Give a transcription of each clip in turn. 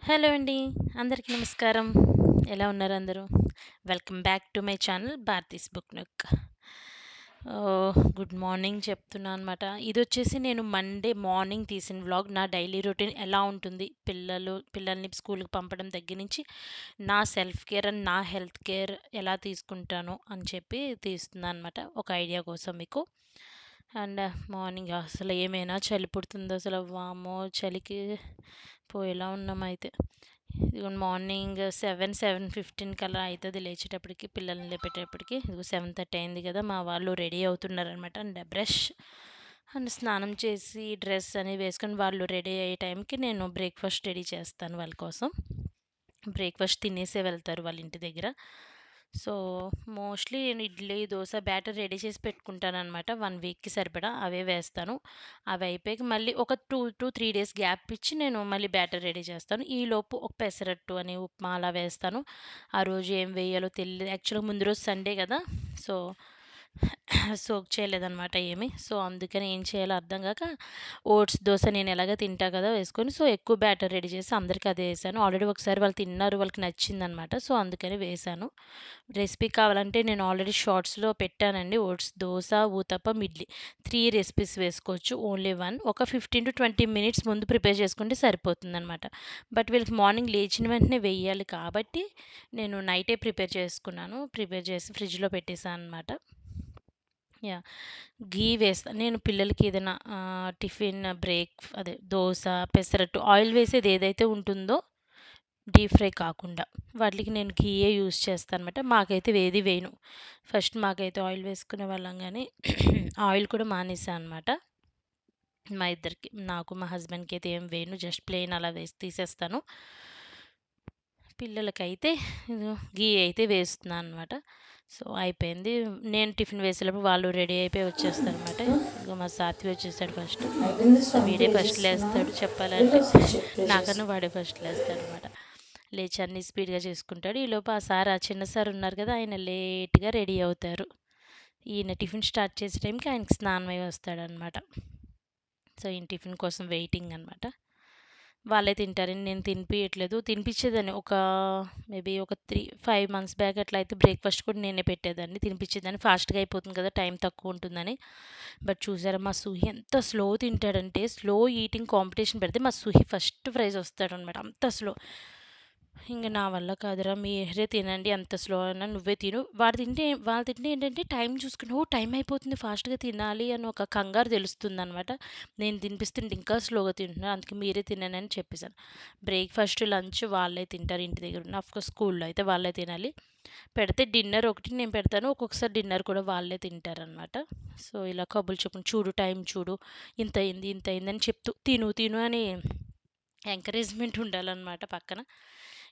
Hello అండి. అందరికీ నమస్కారం. ఎలా ఉన్నారు అందరూ? Welcome back to my channel Bharati's book nook. Good morning చెప్తున్నా అనమాట. ఇదొచ్చేసి నేను మండే మార్నింగ్ తీసిన వ్లాగ్. నా డైలీ రొటీన్ ఎలా ఉంటుంది, పిల్లల్ని స్కూల్‌కి పంపడం దగ్గర నుంచి నా సెల్ఫ్ కేర్ అండ్ నా హెల్త్ కేర్ ఎలా తీసుకుంటాను అని చెప్పి తీస్తున్నా అనమాట. ఒక ఐడియా కోసం మీకు. అండ్ మార్నింగ్ అసలు ఏమైనా చలి పుడుతుందో అసలు వామ్మో! చలికి పోయేలా ఉన్నామైతే. ఇదిగోండి మార్నింగ్ 7:15 కల్లా అయితది లేచేటప్పటికి, పిల్లల్ని లేపేటప్పటికి. ఇదిగో 7:30 అయింది కదా! మా వాళ్ళు రెడీ అవుతున్నారనమాట. అండ్ బ్రష్ అండ్ స్నానం చేసి డ్రెస్ అని వేసుకొని వాళ్ళు రెడీ అయ్యే టైంకి నేను బ్రేక్‌ఫాస్ట్ రెడీ చేస్తాను వాళ్ళ కోసం. బ్రేక్‌ఫాస్ట్ తినేసే వెళ్తారు వాళ్ళ ఇంటి దగ్గర. సో, మోస్ట్‌లీ నేను ఇడ్లీ, దోస బ్యాటర్ రెడీ చేసి పెట్టుకుంటాననమాట. 1 వీక్‌కి సరిపడా అవే వేస్తాను. అవి అయిపోయాక మళ్ళీ ఒక 2-3 డేస్ గ్యాప్ ఇచ్చి నేను మళ్ళీ బ్యాటర్ రెడీ చేస్తాను. ఈలోపు ఒక పెసరట్టు అని, ఉప్మా అలా వేస్తాను. ఆ రోజు ఏం వేయాలో తెలీదు. యాక్చువల్‌గా ముందు రోజు సండే కదా! సో, సోక్ చేయలేదనమాట ఏమి. సో, అందుకని ఏం చేయాలో అర్థం గాక ఓట్స్ దోస నేను ఎలాగో తింటా కదా వేసుకొని, సో, ఎక్కువ బ్యాటర్ రెడీ చేసి అందరికి అదే ఏసాను. ఆల్రెడీ ఒకసారి వాళ్ళు తిన్నారు. వాళ్ళకి నచ్చిందనమాట. సో, అందుకని వేశాను. రెసిపీ కావాలంటే నేను ఆల్రెడీ షార్ట్స్‌లో పెట్టానండి. ఓట్స్ దోస, ఊతప్పం, ఇడ్లీ 3 రెసిపీస్ వేసుకోవచ్చు. ఓన్లీ 1 ఒక 15-20 మినిట్స్ ముందు ప్రిపేర్ చేసుకుంటే సరిపోతుందనమాట. బట్ వీళ్ళకి మార్నింగ్ లేచిన వెంటనే వెయ్యాలి కాబట్టి నేను నైటే ప్రిపేర్ చేసుకున్నాను. ప్రిపేర్ చేసి ఫ్రిడ్జ్‌లో పెట్టేసాననమాట. యాహ్! ఘీ వేస్తా. నేను పిల్లలకి ఏదైనా టిఫిన్ అదే దోస, పెసరట్టు ఆయిల్ వేసేది ఏదైతే ఉంటుందో డీప్ ఫ్రై కాకుండా వాటిలికి నేను ఘీయే యూజ్ చేస్తానన్నమాట. మాకైతే ఏది వేయను. ఫస్ట్ మాకైతే ఆయిల్ వేసుకునేవాళ్ళం గానీ ఆయిల్ కూడా మానేసా అనమాట. మా ఇద్దరికి. నాకు, మా హస్బెండ్‌కి అయితే ఏం వేయను. జస్ట్ ప్లెయిన్ అలా వేసి తీసేస్తాను. పిల్లలకైతే ఇదిగో ఘీ అయితే వేస్తున్నా అనమాట. సో, అయిపోయింది. నేను టిఫిన్ వేసేలోపు వాళ్ళు రెడీ అయిపోయి వచ్చేస్తారనమాట. ఇదిగో మా సాత్వి వచ్చేసాడు ఫస్ట్. అయిపోయింది సో, స్వామి వీడే ఫస్ట్ చేసేస్తున్నా లేస్తాడు చెప్పాలంటే. ఏంటో ఫస్ట్ చెప్పేసేసి నాకన్నా వాడే ఫస్ట్ లేస్తాడనమాట. లేచి అన్నీ స్పీడ్‌గా చేసుకుంటాడు. ఈలోపు ఆ చిన్న సార్ ఉన్నారు కదా! ఆయన లేట్‌గా రెడీ అవుతారు. ఈయన టిఫిన్ స్టార్ట్ చేసే టైంకి ఆయనకి స్నానం అయ్యి వస్తాడనమాట. సో, ఈయన టిఫిన్ కోసం వెయిటింగ్ అనమాట. వాళ్ళే తింటారని నేను తినిపియట్లేదు. తినిపిచ్చేదాన్ని మేబీ ఒక 5 మంత్స్ బ్యాక్ అట్లా అయితే బ్రేక్‌ఫాస్ట్ కూడా నేనే పెట్టేదాన్ని. తినిపిచ్చేదాన్ని. ఫాస్ట్‌గా అయిపోతుంది కదా! టైం తక్కువ ఉంటుందని. బట్ చూసారా మా సుహి ఎంత స్లో తింటాడంటే, స్లో ఈటింగ్ కాంపిటీషన్ పెడితే మా సుహి ఫస్ట్ ప్రైజ్ వస్తాడనమాట. అంత స్లో. ఇంక నా వల్ల కాదురా మీరే తినండి ఎంత స్లో అయినా నువ్వే తిను. వాళ్ళు తింటే ఏంటంటే టైం చూసుకుని ఓహ్! టైం అయిపోతుంది ఫాస్ట్‌గా తినాలి అని ఒక కంగారు తెలుస్తుందనమాట. నేను తినిపిస్తుంటే ఇంకా స్లోగా తింటున్నారు. అందుకే మీరే తినండి అని చెప్పేసాను. బ్రేక్‌ఫాస్ట్, లంచ్ వాళ్ళే తింటారు ఇంటి దగ్గర ఉన్న. ఆఫ్‌కోర్స్ స్కూల్‌లో అయితే వాళ్ళే తినాలి. పెడితే డిన్నర్ ఒకటి నేను పెడతాను. ఒక్కొక్కసారి డిన్నర్ కూడా వాళ్ళే తింటారనమాట. సో, ఇలా కబుర్లు చెప్పుకొని చూడు టైం చూడు ఇంతయింది, ఇంతయిందని చెప్తూ తిను తిను అని ఎంకరేజ్‌మెంట్ ఉండాలనమాట పక్కన.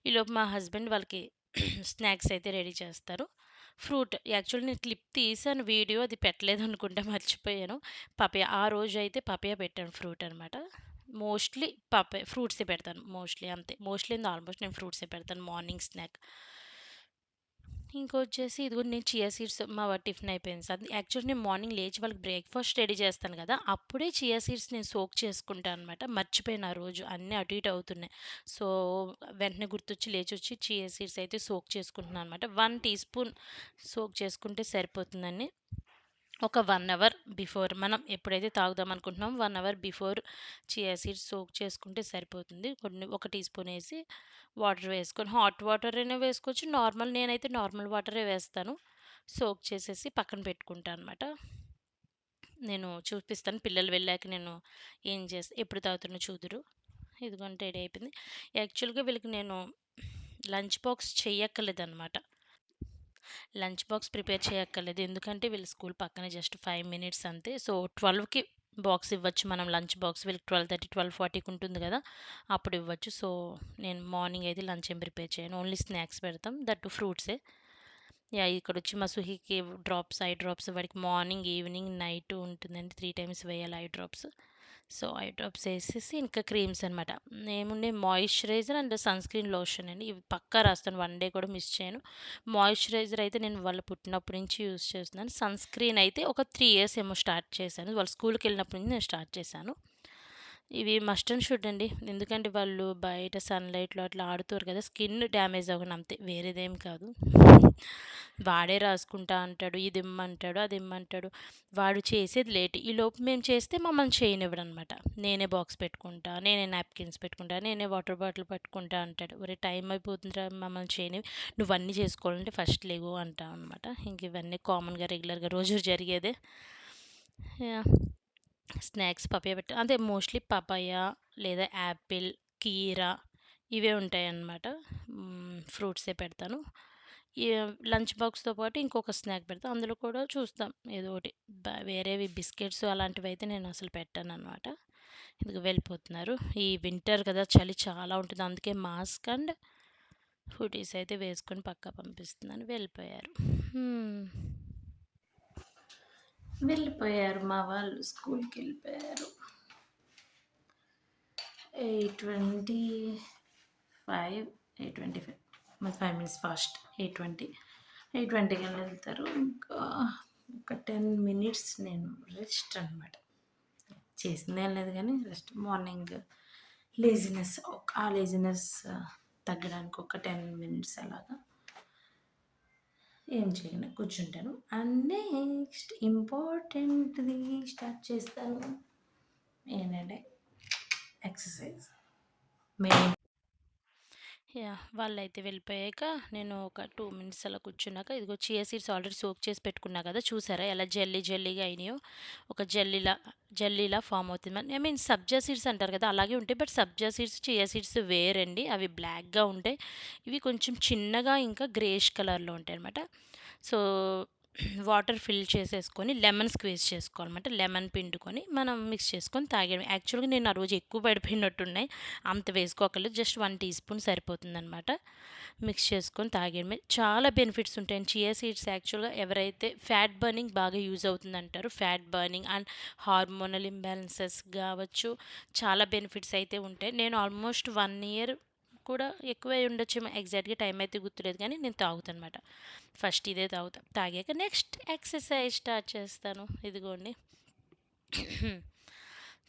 ఈలోపు మా హస్బెండ్ వాళ్ళకి స్నాక్స్ అయితే రెడీ చేస్తారు. ఫ్రూట్ యాక్చువల్లీ నేను క్లిప్ తీశాను వీడియో అది పెట్టలేదనుకుంటా మర్చిపోయాను. ఆ రోజైతే పపాయ పెట్టాను ఫ్రూట్ అనమాట. మోస్ట్‌లీ ఫ్రూట్సే పెడతాను మోస్ట్‌లీ అంతే. మోస్ట్‌లీ ఏంది ఆల్మోస్ట్ నేను ఫ్రూట్సే పెడతాను మార్నింగ్ స్నాక్. ఇంకొచ్చేసి ఇదిగో నేను చియా సీడ్స్ మా వాడి టిఫిన్ అయిపోయింది సార్. యాక్చువల్లీ నేను మార్నింగ్ లేచి వాళ్ళకి బ్రేక్‌ఫాస్ట్ రెడీ చేస్తాను కదా! అప్పుడే చియా సీడ్స్ నేను సోక్ చేసుకుంటా అనమాట. మర్చిపోయాను ఆ రోజు. అన్నీ అటు ఇటు అవుతున్నాయి. సో, వెంటనే గుర్తొచ్చి లేచొచ్చి చియా సీడ్స్ అయితే సోక్ చేసుకుంటున్నాను అనమాట. 1 టీ స్పూన్ సోక్ చేసుకుంటే సరిపోతుందండి. ఒక 1 అవర్ బిఫోర్ మనం ఎప్పుడైతే తాగుదాం అనుకుంటున్నామో 1 hour before chia seeds soak చేసుకుంటే సరిపోతుంది. ఒక టీ స్పూన్ ఏసి వాటర్ వేసుకొని హాట్ వాటర్ అయినా వేసుకోవచ్చు. నేనైతే నార్మల్ వాటరే వేస్తాను. సోక్ చేసేసి పక్కన పెట్టుకుంటానన్నమాట. నేను చూపిస్తాను పిల్లలు వెళ్ళాక నేను ఎప్పుడు తాగుతానో చూదురు. ఇదిగోండి రెడీ అయిపోయింది. యాక్చువల్‌గా వీళ్ళకి నేను లంచ్ బాక్స్ చెయ్యక్కర్లేదనమాట. లంచ్ బాక్స్ ప్రిపేర్ చేయక్కర్లేదు. ఎందుకంటే వీళ్ళ స్కూల్ పక్కనే జస్ట్ 5 మినిట్స్ అంతే. సో, 12కి బాక్స్ ఇవ్వచ్చు మనం లంచ్ బాక్స్. వీళ్ళకి 12:30, 12:40కి ఉంటుంది గదా! అప్పుడు ఇవ్వచ్చు. సో, నేను మార్నింగ్ అయితే లంచ్ ఏం ప్రిపేర్ చేయను. ఓన్లీ స్నాక్స్ పెడతాం. దట్ టూ ఫ్రూట్సే. యాహ్! ఇక్కడొచ్చి మా సుహికి ఐ డ్రాప్స్ వాడికి మార్నింగ్, ఈవినింగ్, నైట్ ఉంటుందండి. 3 టైమ్స్ వేయాలి eye drops. So, eye drops ఏసేసి ఇంకా క్రీమ్స్ అనమాట. ఏమున్నాయి moisturiser and sunscreen lotion అండి. ఇవి పక్కా రాస్తాను. వన్ డే కూడా మిస్ చేయను. మాయిశ్చరైజర్ అయితే నేను వాళ్ళ పుట్టినప్పటి నుంచి యూజ్ చేస్తున్నాను. సన్ స్క్రీన్ అయితే ఒక 3 ఇయర్స్ ఏమో స్టార్ట్ చేశాను. వాళ్ళు స్కూల్‌కెళ్ళినప్పటి నుంచి నేను స్టార్ట్ చేశాను. ఇవి మస్ట్ అండ్ షుడ్ అండి. ఎందుకంటే వాళ్ళు బయట సన్‌లైట్‌లో అట్లా ఆడుతారు కదా! స్కిన్ డ్యామేజ్ అవ్వను అంతే. వేరేదేం కాదు. వాడే రాసుకుంటా అంటాడు. ఇది ఇమ్మంటాడు, అది ఇమ్మంటాడు. వాడు చేసేది లేట్. ఈలోపు మేము చేస్తే మమ్మల్ని చేయనివ్వడనమాట. నేనే బాక్స్ పెట్టుకుంటా, నేనే నాప్కిన్స్ పెట్టుకుంటా, నేనే వాటర్ బాటిల్ పట్టుకుంటా అంటాడు. ఒరేయ్ టైం అయిపోతుందిరా మమ్మల్ని చేయనివి. నువ్వన్నీ చేసుకోవాలంటే ఫస్ట్ లెగు అంటాం అనమాట. ఇంక ఇవన్నీ కామన్‌గా రెగ్యులర్‌గా రోజు జరిగేదే. యాహ్! స్నాక్స్ పపాయ అదే మోస్ట్‌లీ పపాయ లేదా యాపిల్, కీరా ఇవే ఉంటాయన్నమాట. ఫ్రూట్సే పెడతాను. ఈ లంచ్ బాక్స్‌తో పాటు ఇంకొక స్నాక్ పెడతా. అందులో కూడా చూస్తాం ఏదో ఒకటి. వేరేవి బిస్కెట్స్ అలాంటివైతే నేను అసలు పెట్టననమాట. ఇదిగో వెళ్ళిపోతున్నారు. ఈ వింటర్ కదా! చలి చాలా ఉంటుంది. అందుకే మాస్క్ అండ్ హుడీస్ అయితే వేసుకొని పక్కా పంపిస్తున్నాను. వెళ్ళిపోయారు. హ్మ్. వెళ్ళిపోయారు మా వాళ్ళు స్కూల్‌కెళ్ళిపోయారు. 8:25, 8:25 మరి 5 మినిట్స్ ఫాస్ట్. 8:20, 8:20 కల్లా వెళ్తారు. ఇంకా ఒక 10 మినిట్స్ నేను రెస్ట్ అనమాట. చేసిందేం లేదు కానీ రెస్ట్ మార్నింగ్ లేజినెస్ ఆ లేజినెస్ తగ్గడానికి ఒక 10 మినిట్స్ అలాగా ఏం చేయను కూర్చుంటాను. అండ్ నెక్స్ట్ ఇంపార్టెంట్‌ది స్టార్ట్ చేస్తాను. ఏంటంటే ఎక్సర్సైజ్. మెయిన్ వాళ్ళైతే వెళ్ళిపోయాక నేను ఒక 2 మినిట్స్ అలా కూర్చున్నాక ఇదిగో చియా సీడ్స్ ఆల్రెడీ సోక్ చేసి పెట్టుకున్నా కదా! చూసారా ఎలా జెల్లీగా అయినాయో? ఒక జెల్లీలా ఫార్మ్ అవుతుంది. ఐ మీన్ సబ్జా సీడ్స్ అంటారు కదా! అలాగే ఉంటాయి. But sabja seeds, chia seeds వేరండి. అవి బ్లాక్‌గా ఉంటాయి. ఇవి కొంచెం చిన్నగా ఇంకా గ్రేష్ కలర్‌లో ఉంటాయన్నమాట. సో, వాటర్ ఫిల్ చేసేసుకొని లెమన్ స్క్వీజ్ చేసుకోవాలన్నమాట. లెమన్ పిండుకొని మనం మిక్స్ చేసుకొని తాగేయడమే. యాక్చువల్‌గా నేను ఆ రోజు ఎక్కువ పడిపోయినట్టున్నాయి. అంత వేసుకోక్కర్లేదు. జస్ట్ 1 టీ స్పూన్ సరిపోతుందనమాట. మిక్స్ చేసుకొని తాగేయడమే. చాలా బెనిఫిట్స్ ఉంటాయండి. చియా సీడ్స్ యాక్చువల్‌గా ఎవరైతే ఫ్యాట్ బర్నింగ్ బాగా యూజ్ అవుతుందంటారు. Fat burning and hormonal imbalances కావచ్చు. చాలా బెనిఫిట్స్ అయితే ఉంటాయి. నేను ఆల్మోస్ట్ 1 ఇయర్ కూడా ఎక్కువై ఉండొచ్చేమో. ఎగ్జాక్ట్‌గా టైం అయితే గుర్తులేదు కానీ నేను తాగుతానమాట. ఫస్ట్ ఇదే తాగుతా. తాగాక నెక్స్ట్ ఎక్సర్సైజ్ స్టార్ట్ చేస్తాను. ఇదిగోండి.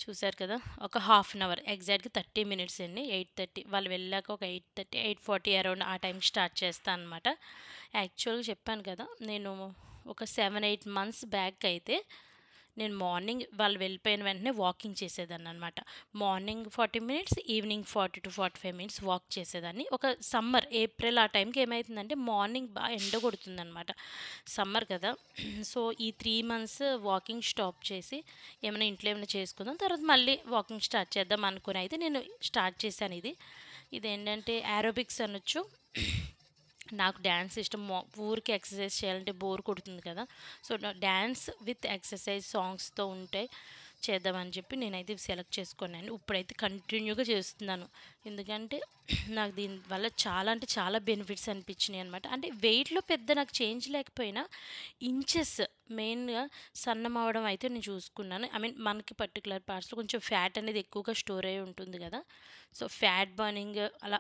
చూసారు కదా! ఒక హాఫ్ అన్ అవర్ ఎగ్జాక్ట్‌గా 30 మినిట్స్ అండి. 8:30 వాళ్ళు వెళ్ళాక ఒక 8:30, 8:40 అరౌండ్ ఆ టైంకి స్టార్ట్ చేస్తా అనమాట. యాక్చువల్‌గా చెప్పాను కదా! నేను ఒక 7, 8 మంత్స్ బ్యాక్ అయితే నేను మార్నింగ్ వాళ్ళు వెళ్ళిపోయిన వెంటనే వాకింగ్ చేసేదాన్ననమాట. Morning 40 minutes, evening 40-45 minutes walk చేసేదాన్ని. ఒక సమ్మర్ ఏప్రిల్ ఆ టైంకి ఏమైతుందంటే మార్నింగ్ ఎండ కొడుతుందనమాట. సమ్మర్ కదా! సో, ఈ 3 మంత్స్ వాకింగ్ స్టాప్ చేసి ఏమైనా ఇంట్లో ఏమైనా చేసుకుందాం. తర్వాత మళ్ళీ వాకింగ్ స్టార్ట్ చేద్దాం అనుకుని అయితే నేను స్టార్ట్ చేశాను ఇది. ఇదేంటంటే ఏరోబిక్స్ అనొచ్చు. నాకు డ్యాన్స్ ఇష్టం. ఊరికే ఎక్సర్సైజ్ చేయాలంటే బోర్ కొడుతుంది కదా! సో, డ్యాన్స్ విత్ ఎక్సర్సైజ్ సాంగ్స్‌తో ఉంటే చేద్దామని చెప్పి నేనైతే ఇవి సెలెక్ట్ చేసుకున్నాను. ఇప్పుడైతే కంటిన్యూగా చేస్తున్నాను. ఎందుకంటే నాకు దీనివల్ల చాలా అంటే చాలా బెనిఫిట్స్ అనిపించినాయి అనమాట. అంటే వెయిట్‌లో పెద్ద నాకు చేంజ్ లేకపోయినా ఇంచెస్ మెయిన్‌గా సన్నం అవ్వడం అయితే నేను చూసుకున్నాను. ఐ మీన్ మనకి పర్టిక్యులర్ పార్ట్స్‌లో కొంచెం ఫ్యాట్ అనేది ఎక్కువగా స్టోర్ అయ్యి ఉంటుంది కదా! సో, ఫ్యాట్ బర్నింగ్ అలా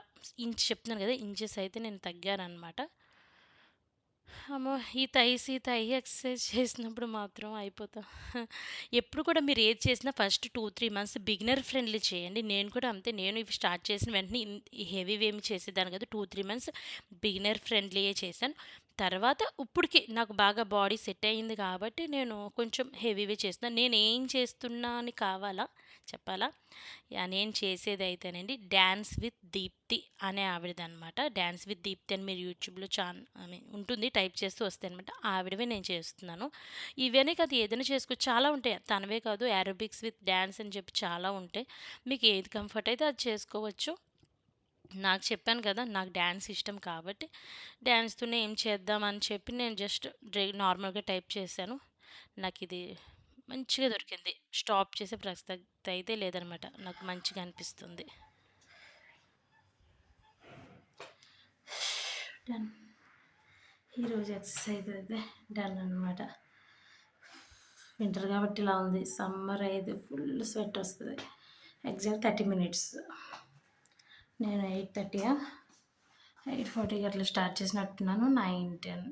చెప్తున్నాను కదా! ఇంచెస్ అయితే నేను తగ్గాననమాట. అమ్మో! ఈ థై ఎక్సర్సైజ్ చేసినప్పుడు మాత్రం అయిపోతా. ఎప్పుడు కూడా మీరు ఏది చేసినా ఫస్ట్ 2, 3 మంత్స్ బిగినర్ ఫ్రెండ్లీ చేయండి. నేను కూడా అంతే. నేను ఇవి స్టార్ట్ చేసిన వెంటనే హెవీవేమి చేసేదాన్ని కాదు. 2, 3 మంత్స్ బిగినర్ ఫ్రెండ్లీయే చేశాను. తర్వాత ఇప్పటికి నాకు బాగా బాడీ సెట్ అయింది కాబట్టి నేను కొంచెం హెవీవే చేస్తున్నాను. నేను ఏం చేస్తున్నా అని కావాలా? చెప్పాలా? నేను చేసేదైతేనండి 'డాన్స్ విత్ దీప్తి' అనే ఆవిడదనమాట. 'డాన్స్ విత్ దీప్తి' అని మీరు యూట్యూబ్‌లో ఐ మీన్ ఉంటుంది. టైప్ చేస్తే వస్తాయనమాట. ఆవిడవే నేను చేస్తున్నాను. ఇవనే కాదు ఏదైనా చేసుకోవచ్చు. చాలా ఉంటాయి. తనవే కాదు ఏరోబిక్స్ విత్ డాన్స్ అని చెప్పి చాలా ఉంటాయి. మీకు ఏది కంఫర్ట్ అయితే అది చేసుకోవచ్చు. నాకు చెప్పాను కదా! నాకు డాన్స్ ఇష్టం కాబట్టి డాన్స్‌తోనే ఏం చేద్దాం అని చెప్పి నేను జస్ట్ నార్మల్‌గా టైప్ చేశాను. నాకిది మంచిగా దొరికింది. స్టాప్ చేసే ప్రసక్తి అయితే లేదనమాట. నాకు మంచిగా అనిపిస్తుంది. డన్. ఈరోజు ఎక్సర్సైజ్ అయితే డన్ అనమాట. వింటర్ కాబట్టి ఇలా ఉంది. సమ్మర్ అయితే ఫుల్ స్వెట్ వస్తుంది. Exact 30 minutes. నేను 8:30 8:40కి అట్లా స్టార్ట్ చేసినట్టున్నాను. 9, 10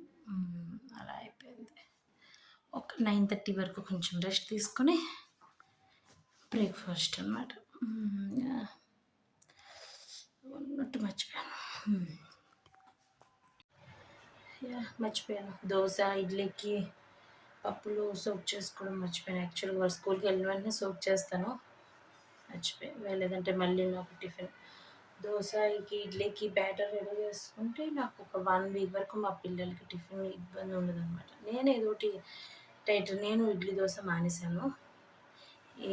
అలా అయిపోయింది. ఒక 9:30 వరకు కొంచెం రెస్ట్ తీసుకొని బ్రేక్ఫాస్ట్ అనమాట. ఉన్నట్టు మర్చిపోయాను. దోశ, ఇడ్లీకి పప్పులు సోక్ చేసుకోవడం మర్చిపోయాను. యాక్చువల్గా వాళ్ళు స్కూల్కి వెళ్ళిన వెంటనే సోక్ చేస్తాను, మర్చిపోయాను. లేదంటే మళ్ళీ నాకు టిఫిన్ దోశకి, ఇడ్లీకి బ్యాటర్ రెడీ చేసుకుంటే నాకు ఒక 1 వీక్ వరకు మా పిల్లలకి టిఫిన్ ఇబ్బంది ఉండదన్నమాట. నేను ఏదో ఒకటి నేను ఇడ్లీ దోశ మానేశాను.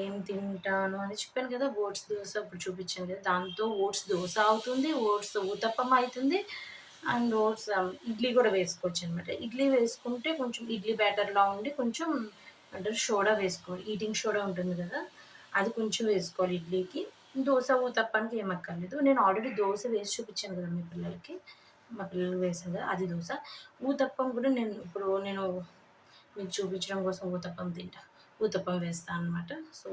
ఏం తింటాను అని చెప్పాను కదా, ఓట్స్ దోశ ఇప్పుడు చూపించాను కదా, దాంతో ఓట్స్ దోశ అవుతుంది, ఓట్స్ ఊతప్పం అవుతుంది, అండ్ ఓట్స్ ఇడ్లీ కూడా వేసుకోవచ్చు అనమాట. ఇడ్లీ వేసుకుంటే కొంచెం ఇడ్లీ బ్యాటర్లా ఉండి కొంచెం అంటే సోడా వేసుకోవాలి, ఈటింగ్ సోడా ఉంటుంది కదా, అది కొంచెం వేసుకోవాలి ఇడ్లీకి. దోశ ఊతప్పానికి ఏమక్కర్లేదు. నేను ఆల్రెడీ దోశ వేసి చూపించాను కదా మా పిల్లలకి వేసాను కదా, అది దోశ. ఊతప్పం కూడా నేను మీకు చూపించడం కోసం ఊతప్పం వేస్తాను అనమాట. సో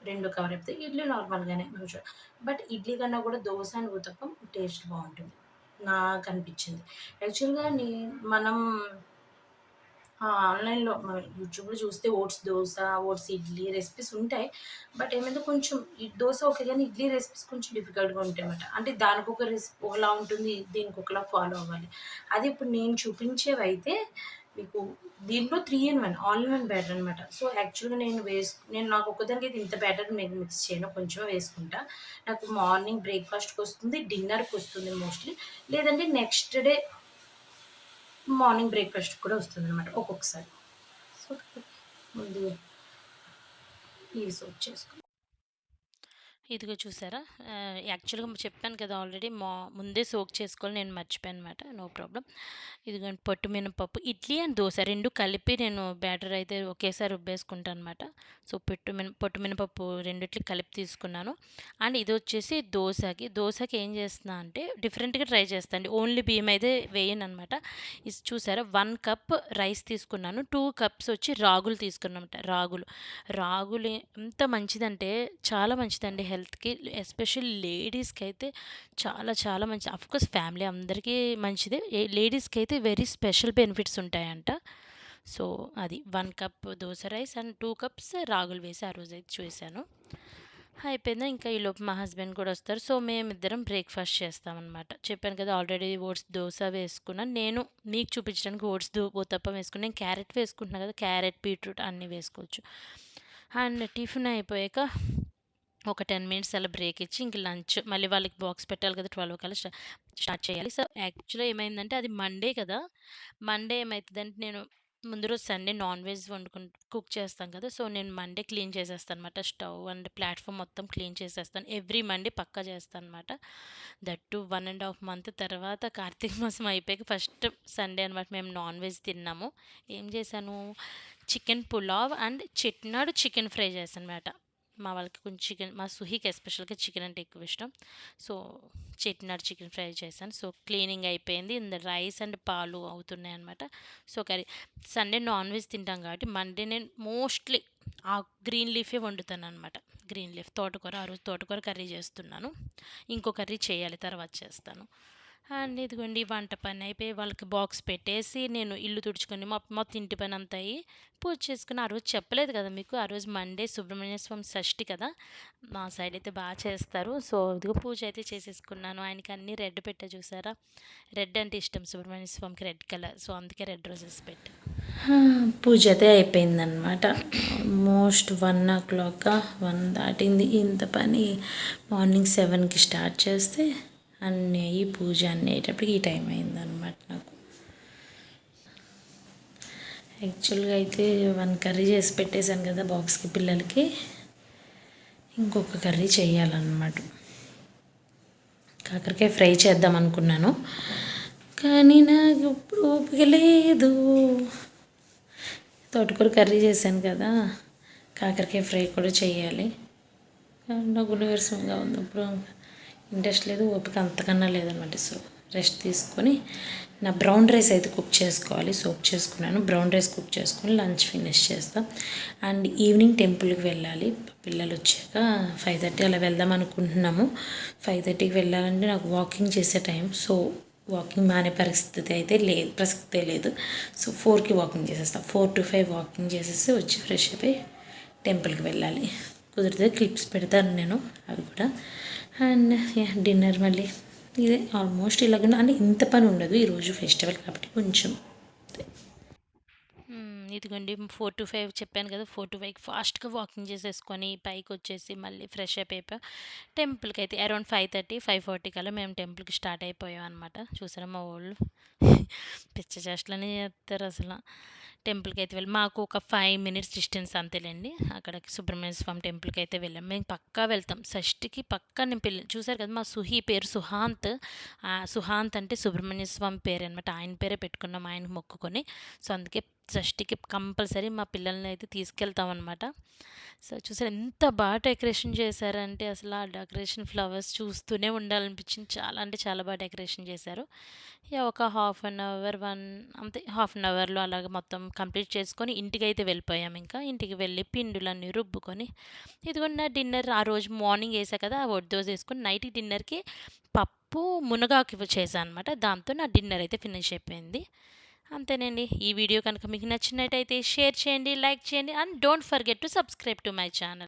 2 కవర్ అయిపోతాయి. ఇడ్లీ నార్మల్గానే కొంచెం, బట్ ఇడ్లీ కన్నా కూడా దోశ అండ్ ఊతప్పం టేస్ట్ బాగుంటుంది నాకు అనిపించింది. యాక్చువల్గా మనం ఆన్లైన్లో మనం యూట్యూబ్లో చూస్తే oats dosa, oats idli recipes ఉంటాయి. బట్ ఏమైందో కొంచెం దోశ ఓకే, కానీ ఇడ్లీ రెసిపీస్ కొంచెం డిఫికల్ట్గా ఉంటాయి అన్నమాట. అంటే దానికి ఒక రెసిపీ ఒకలా ఉంటుంది, దీనికి ఒకలా ఫాలో అవ్వాలి. అది ఇప్పుడు నేను చూపించేవి అయితే మీకు దీంట్లో 3 in 1 ఆల్ ఇన్ 1 బ్యాటర్ అనమాట. సో యాక్చువల్గా నేను నాకు ఒక్కదానికి అయితే ఇంత బ్యాటర్ నేను మిక్స్ చేయను, కొంచెం వేసుకుంటా. నాకు మార్నింగ్ బ్రేక్ఫాస్ట్కి వస్తుంది, డిన్నర్కి వస్తుంది మోస్ట్లీ, లేదంటే నెక్స్ట్ డే మార్నింగ్ బ్రేక్ఫాస్ట్ కూడా వస్తుంది అనమాట ఒక్కొక్కసారి. సో ముందు ఇవి సోక్ చేసుకో. ఇదిగో చూసారా, యాక్చువల్గా చెప్పాను కదా ఆల్రెడీ ముందే సోక్ చేసుకోవాలి, నేను మర్చిపోయాను అనమాట. No problem. ఇదిగోండి పొట్టు మినపప్పు, ఇడ్లీ అండ్ దోశ 2 కలిపి నేను బ్యాటర్ అయితే ఒకేసారి రుబ్బేసుకుంటాను అనమాట. సో పొట్టు మినపప్పు రెండిట్లు కలిపి తీసుకున్నాను. అండ్ ఇది వచ్చేసి దోశకి ఏం చేస్తున్నా అంటే డిఫరెంట్గా ట్రై చేస్తాను. ఓన్లీ బియ్యం అయితే వేయను అనమాట. ఇది చూసారా, 1 కప్ రైస్ తీసుకున్నాను, 2 కప్స్ వచ్చి రాగులు తీసుకున్నామట. రాగులు ఎంత మంచిదంటే చాలా మంచిదండి హెల్త్కి, ఎస్పెషల్లీ లేడీస్కి అయితే చాలా చాలా మంచిది. అఫ్కోర్స్ ఫ్యామిలీ అందరికీ మంచిదే, లేడీస్కి అయితే వెరీ స్పెషల్ బెనిఫిట్స్ ఉంటాయంట. సో అది 1 cup dosa rice and 2 cups రాగులు వేసి ఆ రోజు అయితే చేశాను. అయిపోయిందా, ఇంకా ఈలోపు మా హస్బెండ్ కూడా వస్తారు. సో మేమిద్దరం బ్రేక్ఫాస్ట్ చేస్తామన్నమాట. చెప్పాను కదా ఆల్రెడీ ఓట్స్ దోశ వేసుకున్నాను. నేను మీకు చూపించడానికి ఊతప్పం వేసుకున్నాను. నేను క్యారెట్ వేసుకుంటున్నాను కదా, క్యారెట్ బీట్రూట్ అన్నీ వేసుకోవచ్చు. అండ్ టిఫిన్ అయిపోయాక ఒక 10 మినిట్స్ అలా బ్రేక్ ఇచ్చి ఇంక లంచ్ మళ్ళీ వాళ్ళకి బాక్స్ పెట్టాలి కదా, 12 కల్లా స్టార్ట్ చేయాలి. సో యాక్చువల్గా ఏమైందంటే అది మండే కదా, మండే ఏమవుతుందంటే నేను ముందు రోజు సండే నాన్ వెజ్ కుక్ చేస్తాను కదా, సో నేను మండే క్లీన్ చేసేస్తాను అనమాట. స్టవ్ అండ్ ప్లాట్ఫామ్ మొత్తం క్లీన్ చేసేస్తాను. ఎవ్రీ మండే పక్కా చేస్తాను అనమాట. దట్టు 1.5 month తర్వాత కార్తీక మాసం అయిపోయాక ఫస్ట్ సండే అనమాట మేము నాన్ వెజ్ తిన్నాము. ఏం చేశాను, chicken pulao and Chettinad chicken fry చేశాను అనమాట. మా వాళ్ళకి కొంచెం మా సుహికి ఎస్పెషల్గా చికెన్ అంటే ఎక్కువ ఇష్టం. సో చెట్నాడు చికెన్ ఫ్రై చేశాను. సో క్లీనింగ్ అయిపోయింది, రైస్ అండ్ పాలు అవుతున్నాయి అనమాట. సో సండే నాన్ వెజ్ తింటాం కాబట్టి మండే నేను మోస్ట్లీ ఆ గ్రీన్ లీఫే వండుతాను అనమాట. గ్రీన్ లీఫ్ తోటకూర, ఆ రోజు తోటకూర కర్రీ చేస్తున్నాను. ఇంకో కర్రీ చేయాలి, తర్వాత చేస్తాను. అండ్ ఇదిగోండి వంట పని అయిపోయి వాళ్ళకి బాక్స్ పెట్టేసి నేను ఇల్లు తుడుచుకొని మొత్తం ఇంటి పని అంతా అయ్యి పూజ చేసుకుని, ఆ రోజు చెప్పలేదు కదా మీకు, ఆ రోజు మండే సుబ్రహ్మణ్య స్వామి షష్ఠి కదా, మా సైడ్ అయితే బాగా చేస్తారు. సో ఇదిగో పూజ అయితే చేసేసుకున్నాను. ఆయనకి అన్నీ రెడ్ పెట్టా, చూసారా, రెడ్ అంటే ఇష్టం సుబ్రహ్మణ్య స్వామికి, రెడ్ కలర్. సో అందుకే రెడ్ రోజెస్ పెట్టా. పూజ అయితే అయిపోయిందనమాట. ఆల్మోస్ట్ 1 దాటింది. ఇంత పని మార్నింగ్ 7కి స్టార్ట్ చేస్తే అన్నీ అయ్యి పూజ అన్నీ అయ్యేటప్పటికి ఈ టైం అయిందనమాట నాకు. యాక్చువల్గా అయితే 1 కర్రీ చేసి పెట్టేశాను కదా బాక్స్కి పిల్లలకి, ఇంకొక కర్రీ చేయాలన్నమాట. కాకరకాయ ఫ్రై చేద్దాం అనుకున్నాను, కానీ నాకు ఇప్పుడు ఓపిక లేదు. తోటకూర కర్రీ చేశాను కదా, కాకరకాయ ఫ్రై కూడా చేయాలి. నాకు నీరసంగా ఉంది, ఇప్పుడు ఇంట్రెస్ట్ లేదు, ఓపిక అంతకన్నా లేదన్నమాట. సో రెస్ట్ తీసుకొని నా బ్రౌన్ రైస్ అయితే కుక్ చేసుకోవాలి. సోక్ చేసుకున్నాను. బ్రౌన్ రైస్ కుక్ చేసుకొని లంచ్ ఫినిష్ చేస్తాం. అండ్ ఈవినింగ్ టెంపుల్కి వెళ్ళాలి. పిల్లలు వచ్చాక 5:30 అలా వెళ్దాం అనుకుంటున్నాము. 5:30కి వెళ్ళాలంటే నాకు వాకింగ్ చేసే టైం. సో వాకింగ్ మానే ప్రసక్తే లేదు. సో 4కి వాకింగ్ చేసేస్తాం. 4 to 5 వాకింగ్ చేసేసి వచ్చి ఫ్రెష్ అయిపోయి టెంపుల్కి వెళ్ళాలి. కుదిరితే క్లిప్స్ పెడతాను నేను అవి కూడా. అండ్ డిన్నర్ మళ్ళీ ఇదే ఆల్మోస్ట్ ఇలాగ అంటే ఇంత పని ఉండదు ఈరోజు ఫెస్టివల్ కాబట్టి కొంచెం. ఇదిగోండి 4 to 5 చెప్పాను కదా, 4 to 5 ఫాస్ట్గా వాకింగ్ చేసేసుకొని పైకి వచ్చేసి మళ్ళీ ఫ్రెష్ అప్ అయిపోయి టెంపుల్కి అయితే అరౌండ్ 5:30 5:40 కల్లా మేము టెంపుల్కి స్టార్ట్ అయిపోయాం అనమాట. చూసారా మా వాళ్ళు పిచ్చ చేష్టలని చేస్తారు అసలు. టెంపుల్కి అయితే వెళ్ళి మాకు ఒక 5 minutes డిస్టెన్స్ అంతేలేండి. అక్కడికి సుబ్రహ్మణ్య స్వామి టెంపుల్కి అయితే వెళ్ళాం. మేము పక్కా వెళ్తాం షష్ఠికి పక్కా. నేను చూసారు కదా మా సుహి పేరు సుహాంత్. సుహాంత్ అంటే సుబ్రహ్మణ్య స్వామి పేరు అనమాట. ఆయన పేరే పెట్టుకున్నాం ఆయనకు మొక్కుకొని. సో అందుకే షష్ఠికి కంపల్సరీ మా పిల్లల్ని అయితే తీసుకెళ్తాం అనమాట. సో చూసారు ఎంత బాగా డెకరేషన్ చేశారంటే అసలు ఆ డెకరేషన్ ఫ్లవర్స్ చూస్తూనే ఉండాలనిపించింది. చాలా అంటే చాలా బాగా డెకరేషన్ చేశారు. ఒక 1/2 అవర్ అంతే 1/2 అవర్లో అలాగ మొత్తం కంప్లీట్ చేసుకొని ఇంటికైతే వెళ్ళిపోయాం. ఇంకా ఇంటికి వెళ్ళి పిండులన్నీ రుబ్బుకొని ఇదిగోండి నా డిన్నర్ ఆ రోజు మార్నింగ్ వేసా కదా ఆ ఒడి దోశ వేసుకొని నైట్ డిన్నర్కి పప్పు మునగాకు చేశాను అనమాట. దాంతో నా డిన్నర్ అయితే ఫినిష్ అయిపోయింది. అంతేనండి. ఈ వీడియో కనుక మీకు నచ్చినట్టయితే షేర్ చేయండి, లైక్ చేయండి and don't forget to subscribe to my channel.